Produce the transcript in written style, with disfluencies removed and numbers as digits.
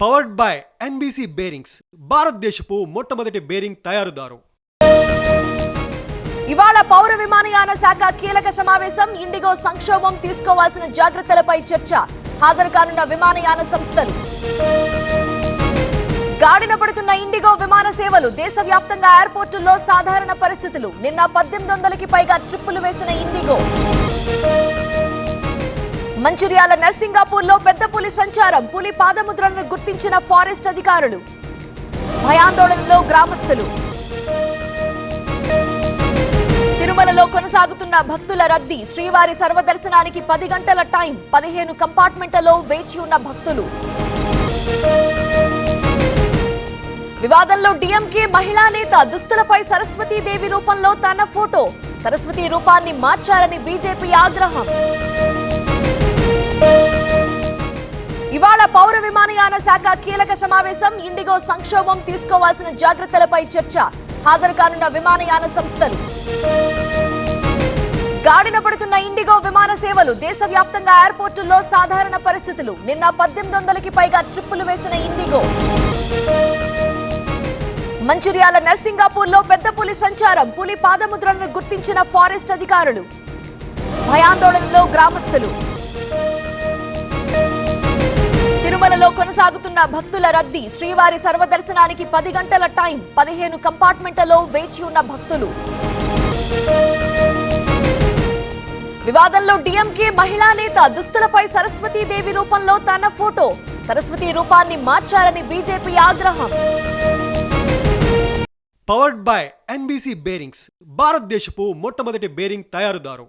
Powered by NBC bearings, భారతదేశపు మొట్టమొదటి bearing తయారుదారు. ఇవాళ పౌర విమానయాన శాఖ కీలక సమావేశం. ఇండిగో సంక్షోభం తీసుకోవాల్సిన జాగ్రత్తలపై చర్చ. హాజరు కానున్న విమానయాన సంస్థలు. గాడిన పడుతున్న ఇండిగో విమాన సేవలు. దేశవ్యాప్తంగా ఎయిర్పోర్టుల్లో సాధారణ పరిస్థితులు. నిన్న 1800కి పైగా ట్రిప్పులు వేసిన ఇండిగో. మంచిర్యాల నర్సింగాపూర్లో పెద్ద పులి సంచారం. పులి పాదముద్రలను గుర్తించిన ఫారెస్ట్ అధికారులు. భయాందోళనలో గ్రామస్తులు. తిరుమలలో కొనసాగుతున్న భక్తుల రద్దీ. శ్రీవారి సర్వదర్శనానికి 10 గంటల టైం. 15 కంపార్ట్మెంట్లలో వేచి ఉన్న భక్తులు. వివాదంలో డీఎంకే మహిళా నేత. దుస్తులపై సరస్వతీదేవి రూపంలో తన ఫోటో. సరస్వతి రూపాన్ని మార్చారని బీజేపీ ఆగ్రహం. ఇవాళ పౌర విమానయాన శాఖ కీలక సమావేశం. ఇండిగో సంక్షోభం తీసుకోవాల్సిన జాగ్రత్తలపై చర్చ. హాజరు కానున్న విమానయాన సంస్థలు. గాడిన పడుతున్న ఇండిగో విమాన సేవలు. దేశవ్యాప్తంగా ఎయిర్పోర్టుల్లో సాధారణ పరిస్థితులు. నిన్న 1800కి పైగా ట్రిప్పులు వేసిన ఇండిగో. మంచిర్యాల నర్సింగాపూర్లో పెద్ద పులి సంచారం. పులి పాదముద్రలను గుర్తించిన ఫారెస్ట్ అధికారులు. భయాందోళనలో గ్రామస్తులు. తిరుమలలో కొనసాగుతున్న భక్తుల రద్దీ. శ్రీవారి సర్వదర్శనానికి 10 గంటల టైం. 15 కంపార్ట్మెంట్లలో వేచి ఉన్న భక్తులు. వివాదంలో డీఎంకే మహిళా నేత. దుస్తులపై సరస్వతీదేవి రూపంలో తన ఫోటో. సరస్వతి రూపాన్ని మార్చారని బీజేపీ ఆగ్రహం. పవర్డ్ బై ఎన్బీసీ బేరింగ్స్, భారతదేశపు మొట్టమొదటి బేరింగ్ తయారుదారు.